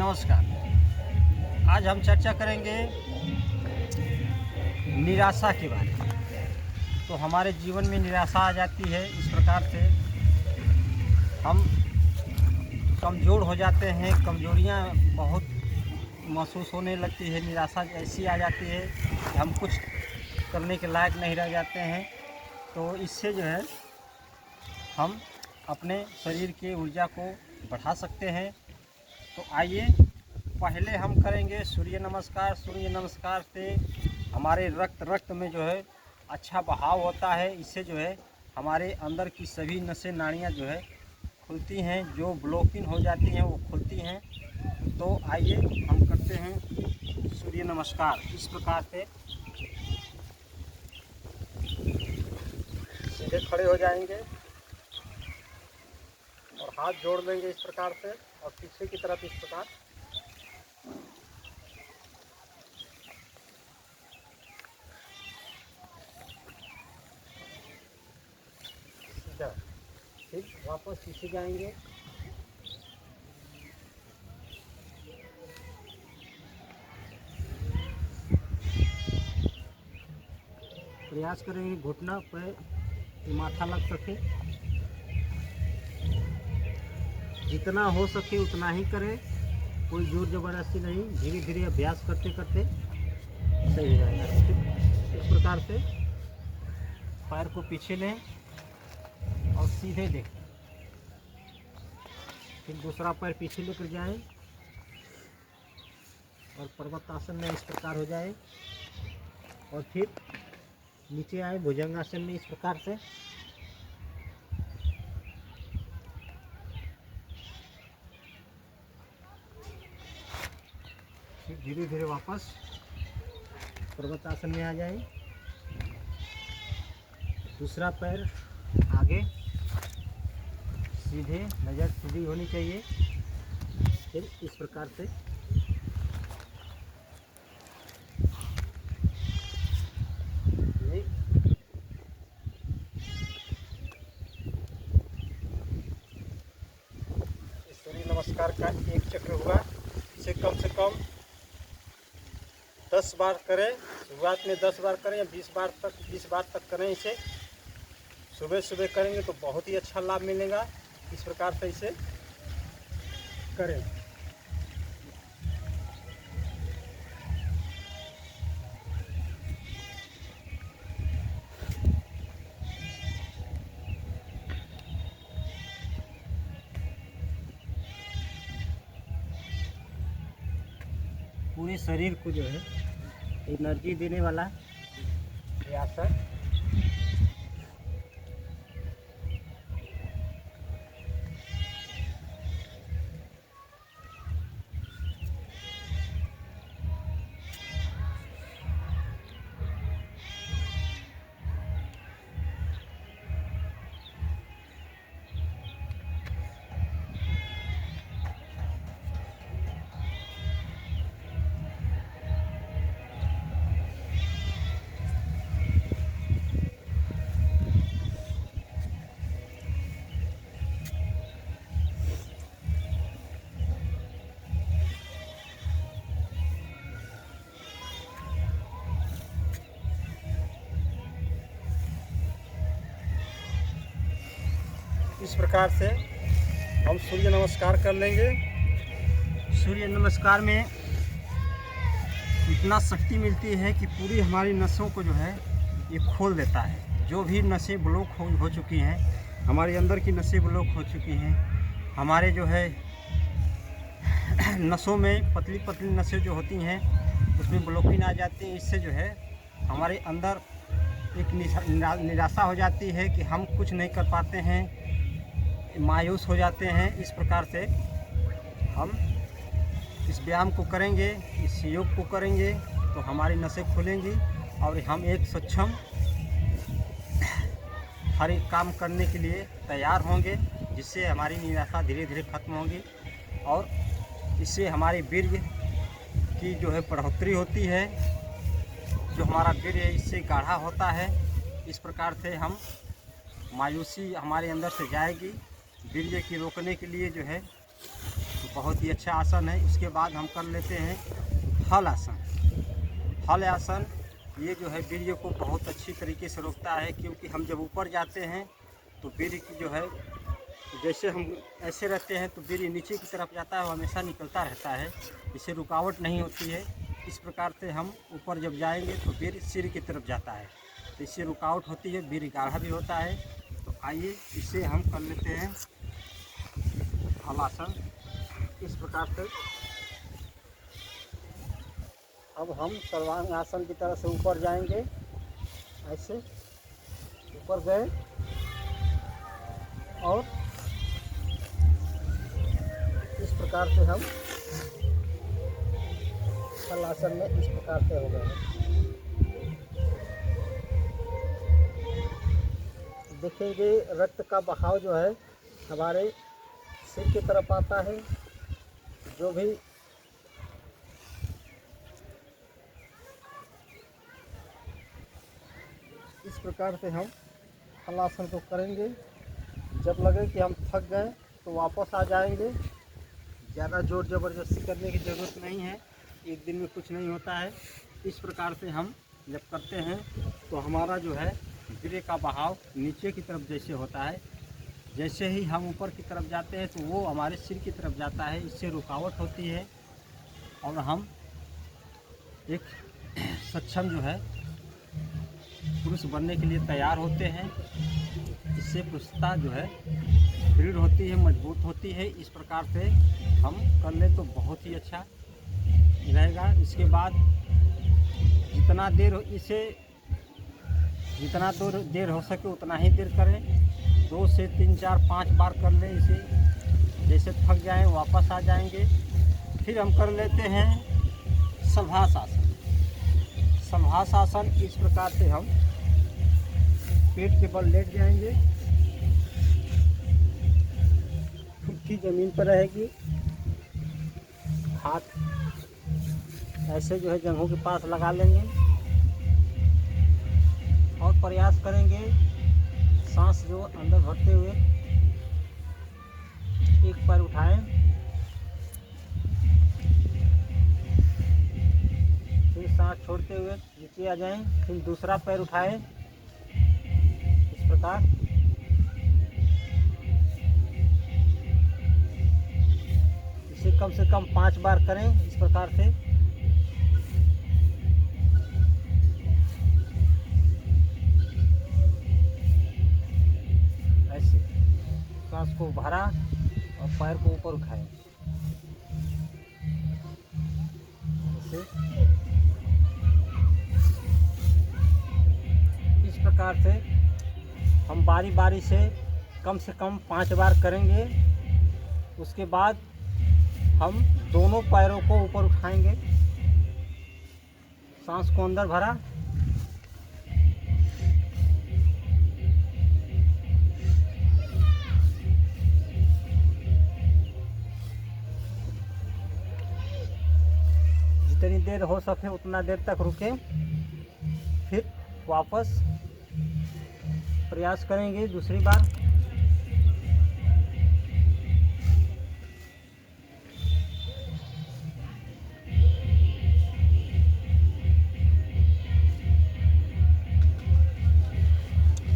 नमस्कार। आज हम चर्चा करेंगे निराशा के बारे में। तो हमारे जीवन में निराशा आ जाती है, इस प्रकार से हम कमज़ोर हो जाते हैं, कमज़ोरियाँ बहुत महसूस होने लगती है। निराशा ऐसी आ जाती है कि हम कुछ करने के लायक नहीं रह जाते हैं। तो इससे जो है हम अपने शरीर की ऊर्जा को बढ़ा सकते हैं। तो आइए पहले हम करेंगे सूर्य नमस्कार। सूर्य नमस्कार से हमारे रक्त में जो है अच्छा बहाव होता है। इससे जो है हमारे अंदर की सभी नसें नाड़ियाँ जो है खुलती हैं, जो ब्लॉकिंग हो जाती हैं वो खुलती हैं। तो आइए हम करते हैं सूर्य नमस्कार। इस प्रकार से सीधे खड़े हो जाएंगे और हाथ जोड़ देंगे इस प्रकार से, और पीछे की तरफ इस प्रकार। ठीक, वापस पीछे जाएंगे। प्रयास करेंगे घुटना पे माथा लग सके, जितना हो सके उतना ही करें, कोई जोर ज़बरदस्ती नहीं। धीरे धीरे अभ्यास करते करते सही हो जाएगा। इस प्रकार से पैर को पीछे लें और सीधे देखें। फिर दूसरा पैर पीछे लेकर जाएं और पर्वतासन में इस प्रकार हो जाए, और फिर नीचे आए भुजंगासन में इस प्रकार से। फिर धीरे धीरे वापस पर्वतासन में आ जाए। दूसरा पैर आगे, सीधे, नज़र सीधी होनी चाहिए। फिर इस प्रकार से सूर्य नमस्कार का एक चक्र हुआ। इसे कम से कम 10 बार करें। शुरुआत में 10 बार करें या 20 बार तक करें। इसे सुबह सुबह करेंगे तो बहुत ही अच्छा लाभ मिलेगा। इस प्रकार से इसे करें। पूरे शरीर को जो है एनर्जी देने वाला ये आसन। इस प्रकार से हम सूर्य नमस्कार कर लेंगे। सूर्य नमस्कार में इतना शक्ति मिलती है कि पूरी हमारी नसों को जो है ये खोल देता है। जो भी नसें ब्लॉक हो चुकी हैं, हमारे अंदर की नसें ब्लॉक हो चुकी हैं, हमारे जो है नसों में पतली पतली नसें जो होती हैं उसमें ब्लॉकिंग आ जाती है। इससे जो है हमारे अंदर एक निराशा हो जाती है कि हम कुछ नहीं कर पाते हैं, मायूस हो जाते हैं। इस प्रकार से हम इस व्यायाम को करेंगे, इस योग को करेंगे तो हमारी नसें खुलेंगी और हम एक सक्षम हर एक काम करने के लिए तैयार होंगे, जिससे हमारी निराशा धीरे धीरे खत्म होगी और इससे हमारी वीर्य की जो है बढ़ोतरी होती है। जो हमारा वीर्य इससे गाढ़ा होता है। इस प्रकार से हम मायूसी हमारे अंदर से जाएगी। वीर्य की रोकने के लिए जो है बहुत ही अच्छा आसन है। इसके बाद हम कर लेते हैं हल आसन। हल आसन ये जो है वीर्य को बहुत अच्छी तरीके से रोकता है, क्योंकि हम जब ऊपर जाते हैं तो वीर्य की जो है, जैसे हम ऐसे रहते हैं तो वीर्य नीचे की तरफ जाता है, वो हमेशा निकलता रहता है, इससे रुकावट नहीं होती है। इस प्रकार से हम ऊपर जब जाएंगे तो वीर्य सिर की तरफ जाता है, तो इससे रुकावट होती है, वीर्य गाढ़ा भी होता है। तो आइए इसे हम कर लेते हैं हलासन। इस प्रकार से अब हम सर्वांग आसन की तरफ से ऊपर जाएंगे। ऐसे ऊपर गए और इस प्रकार से हम हलासन में इस प्रकार से हो गए। देखेंगे रक्त का बहाव जो है हमारे सिर की तरफ आता है। जो भी इस प्रकार से हम हलासन को करेंगे। जब लगे कि हम थक गए तो वापस आ जाएंगे। ज़्यादा जोर ज़बरदस्ती करने की ज़रूरत नहीं है, एक दिन में कुछ नहीं होता है। इस प्रकार से हम जब करते हैं तो हमारा जो है वीर्य का बहाव नीचे की तरफ जैसे होता है, जैसे ही हम ऊपर की तरफ जाते हैं तो वो हमारे सिर की तरफ जाता है, इससे रुकावट होती है और हम एक सक्षम जो है पुरुष बनने के लिए तैयार होते हैं। इससे पुरुषता जो है दृढ़ होती है, मजबूत होती है। इस प्रकार से हम कर ले तो बहुत ही अच्छा रहेगा। इसके बाद जितना देर हो सके उतना ही देर करें। 2 से 3 4 5 बार कर लें इसे। जैसे थक जाएं वापस आ जाएंगे। फिर हम कर लेते हैं सलभास आसन। सलभास आसन इस प्रकार से हम पेट के बल लेट जाएंगे, ठुड्डी जमीन पर रहेगी, हाथ ऐसे जो है जंघों के पास लगा लेंगे और प्रयास करेंगे सांस जो अंदर भरते हुए एक पैर उठाएं, फिर सांस छोड़ते हुए नीचे आ जाएं, फिर दूसरा पैर उठाएं। इस प्रकार इसे कम से कम 5 बार करें। इस प्रकार से ऐसे सांस को भरा और पैर को ऊपर उठाएं। ऐसे इस प्रकार से हम बारी बारी से कम 5 बार करेंगे। उसके बाद हम दोनों पैरों को ऊपर उठाएंगे, सांस को अंदर भरा, जितनी देर हो सके उतना देर तक रुके, फिर वापस प्रयास करेंगे दूसरी बार।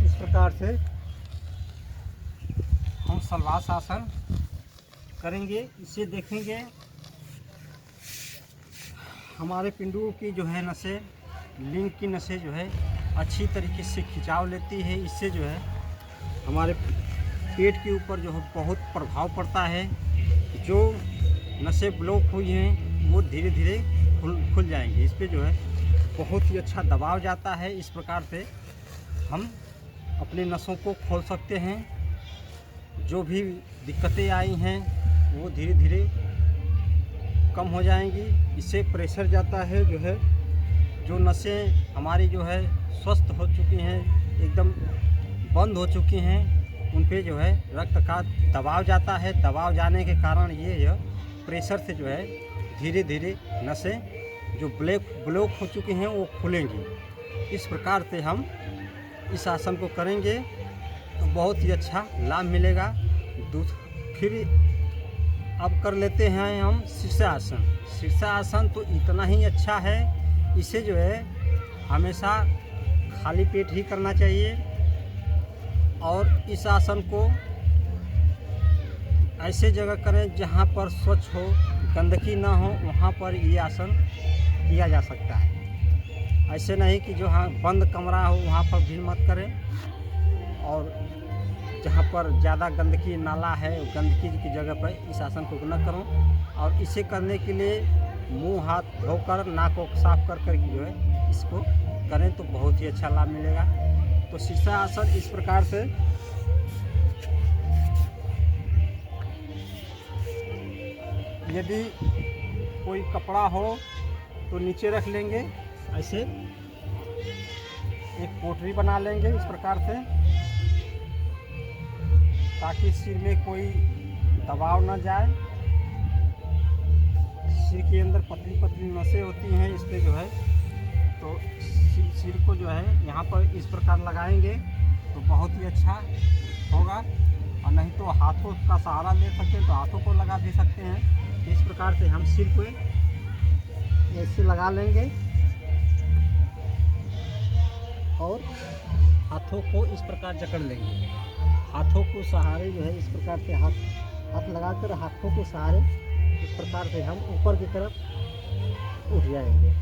इस प्रकार से हम सलभास आसन करेंगे। इसे देखेंगे हमारे पिंडों की जो है नसें, लिंग की नसें जो है अच्छी तरीके से खिंचाव लेती है। इससे जो है हमारे पेट के ऊपर जो है बहुत प्रभाव पड़ता है। जो नसें ब्लॉक हुई हैं वो धीरे धीरे खुल जाएंगी। इस पे जो है बहुत ही अच्छा दबाव जाता है। इस प्रकार से हम अपने नसों को खोल सकते हैं। जो भी दिक्कतें आई हैं वो धीरे धीरे कम हो जाएंगी। इससे प्रेशर जाता है, जो है जो नसें हमारी जो है स्वस्थ हो चुकी हैं, एकदम बंद हो चुकी हैं, उन पे जो है रक्त का दबाव जाता है। दबाव जाने के कारण ये प्रेशर से जो है धीरे धीरे नसें जो ब्लॉक हो चुकी हैं वो खुलेंगी। इस प्रकार से हम इस आसन को करेंगे तो बहुत ही अच्छा लाभ मिलेगा। फिर अब कर लेते हैं हम शीर्षासन। शीर्षासन तो इतना ही अच्छा है, इसे जो है हमेशा खाली पेट ही करना चाहिए। और इस आसन को ऐसे जगह करें जहाँ पर स्वच्छ हो, गंदगी ना हो, वहाँ पर ये आसन किया जा सकता है। ऐसे नहीं कि जो हाँ बंद कमरा हो वहाँ पर भी मत करें, और जहाँ पर ज़्यादा गंदगी नाला है गंदगी की जगह पर इस आसन को न करो। और इसे करने के लिए मुंह हाथ धोकर नाक को साफ कर कर जो है इसको करें तो बहुत ही अच्छा लाभ मिलेगा। तो शीर्षासन इस प्रकार से यदि कोई कपड़ा हो तो नीचे रख लेंगे, ऐसे एक पोटली बना लेंगे इस प्रकार से, ताकि सिर में कोई दबाव न जाए। सिर के अंदर पतली पतली नसें होती हैं, इस पर जो है तो सिर को जो है यहाँ पर इस प्रकार लगाएंगे तो बहुत ही अच्छा होगा। और नहीं तो हाथों का सहारा ले सकते हैं तो हाथों को लगा भी सकते हैं। इस प्रकार से हम सिर को ऐसे लगा लेंगे और हाथों को इस प्रकार जकड़ लेंगे। हाथों को सहारे जो है इस प्रकार से हाथ लगाकर हाथों के सहारे इस प्रकार से हम ऊपर की तरफ उठ जाएंगे।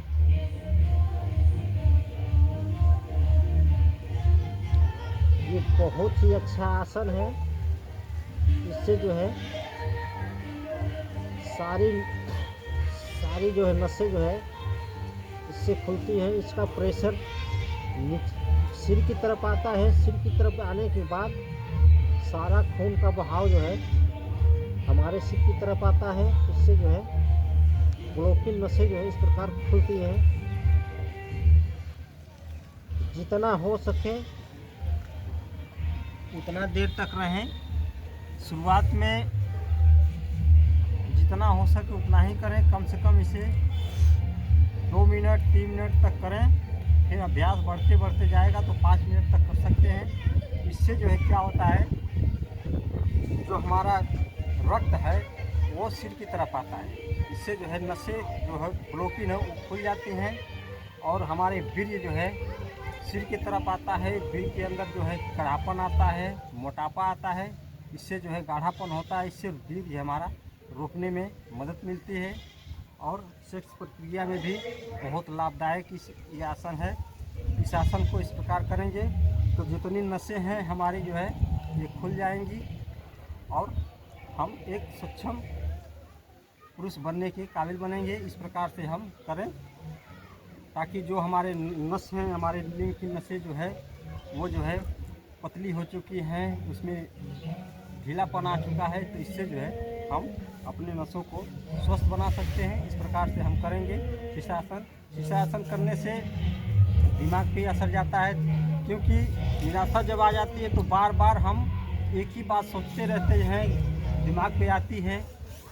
ये बहुत ही अच्छा आसन है। इससे जो है सारी जो है नसें जो है इससे खुलती है। इसका प्रेशर सिर की तरफ आता है। सिर की तरफ आने के बाद सारा खून का बहाव जो है हमारे सिर की तरफ आता है। इससे जो है ब्लॉकिंग नसें जो है इस प्रकार खुलती हैं। जितना हो सके उतना देर तक रहें। शुरुआत में जितना हो सके उतना ही करें, कम से कम इसे 2 मिनट 3 मिनट तक करें। फिर अभ्यास बढ़ते बढ़ते जाएगा तो 5 मिनट तक कर सकते हैं। इससे जो है क्या होता है, जो हमारा रक्त है वो सिर की तरफ आता है। इससे जो है नसें जो है ब्लॉकिंग है वो खुल जाती हैं और हमारे वीर्य जो है सिर की तरफ आता है। वीर्य के अंदर जो है कड़ापन आता है, मोटापा आता है, इससे जो है गाढ़ापन होता है। इससे वीर्य हमारा रोकने में मदद मिलती है और सेक्स प्रक्रिया में भी बहुत लाभदायक ये आसन है। इस आसन को इस प्रकार करेंगे तो जितनी नसें हैं हमारी जो है ये खुल जाएंगी और हम एक सक्षम पुरुष बनने के काबिल बनेंगे। इस प्रकार से हम करें ताकि जो हमारे नस हैं, हमारे लिंग की नसें जो है वो जो है पतली हो चुकी हैं, उसमें ढीलापन आ चुका है, तो इससे जो है हम अपने नसों को स्वस्थ बना सकते हैं। इस प्रकार से हम करेंगे शीर्षासन। शीर्षासन करने से दिमाग पे असर जाता है, क्योंकि निराशा जब आ जाती है तो बार बार हम एक ही बात सोचते रहते हैं, दिमाग पे आती है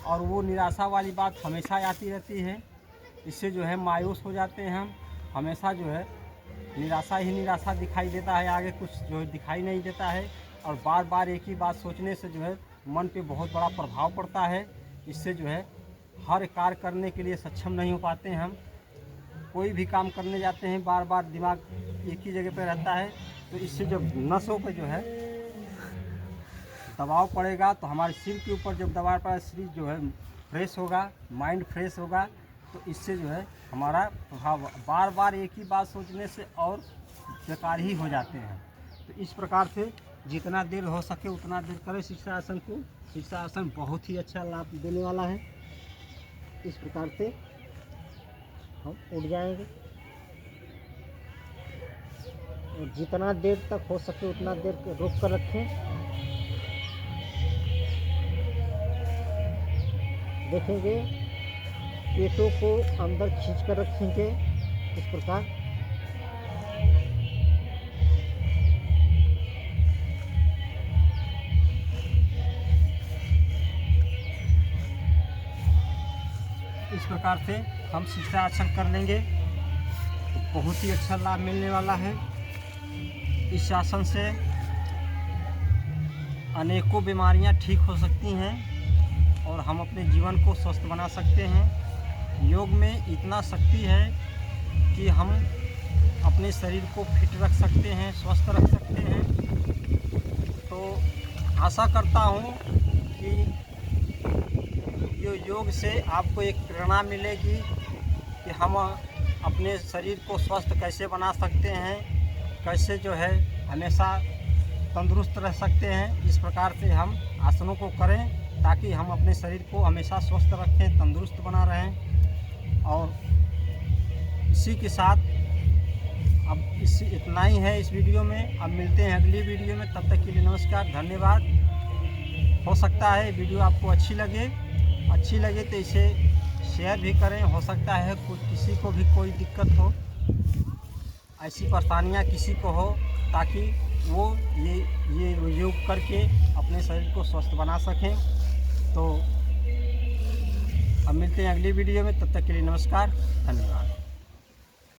और वो निराशा वाली बात हमेशा आती रहती है। इससे जो है मायूस हो जाते हैं हम। हमेशा जो है निराशा ही निराशा दिखाई देता है, आगे कुछ जो है दिखाई नहीं देता है। और बार बार एक ही बात सोचने से जो है मन पे बहुत बड़ा प्रभाव पड़ता है। इससे जो है हर कार्य करने के लिए सक्षम नहीं हो पाते हैं हम। कोई भी काम करने जाते हैं बार बार दिमाग एक ही जगह पे रहता है, तो इससे जब नसों पे जो है दबाव पड़ेगा तो हमारे सिर के ऊपर जब दबाव पड़ेगा शरीर जो है फ्रेश होगा, माइंड फ्रेश होगा, तो इससे जो है हमारा प्रभाव बार बार एक ही बात सोचने से और बेकार ही हो जाते हैं। तो इस प्रकार से जितना देर हो सके उतना देर करें शीर्षासन को। शीर्षासन बहुत ही अच्छा लाभ देने वाला है। इस प्रकार से हम उठ जाएंगे और जितना देर तक हो सके उतना देर रोक कर रखें। देखेंगे पेटों को अंदर खींच कर रखेंगे इस प्रकार। इस प्रकार से हम शीर्षासन कर लेंगे तो बहुत ही अच्छा लाभ मिलने वाला है। इस आसन से अनेकों बीमारियां ठीक हो सकती हैं और हम अपने जीवन को स्वस्थ बना सकते हैं। योग में इतना शक्ति है कि हम अपने शरीर को फिट रख सकते हैं, स्वस्थ रख सकते हैं। तो आशा करता हूँ कि ये योग से आपको एक प्रेरणा मिलेगी कि हम अपने शरीर को स्वस्थ कैसे बना सकते हैं, कैसे जो है हमेशा तंदुरुस्त रह सकते हैं। इस प्रकार से हम आसनों को करें ताकि हम अपने शरीर को हमेशा स्वस्थ रखें, तंदुरुस्त बना रहें। और इसी के साथ अब इतना ही है इस वीडियो में। अब मिलते हैं अगली वीडियो में, तब तक के लिए नमस्कार, धन्यवाद। हो सकता है वीडियो आपको अच्छी लगे तो इसे शेयर भी करें। हो सकता है किसी को भी कोई दिक्कत हो, ऐसी परेशानियां किसी को हो, ताकि वो ये योग करके अपने शरीर को स्वस्थ बना सकें। तो अब मिलते हैं अगली वीडियो में, तब तक के लिए नमस्कार, धन्यवाद।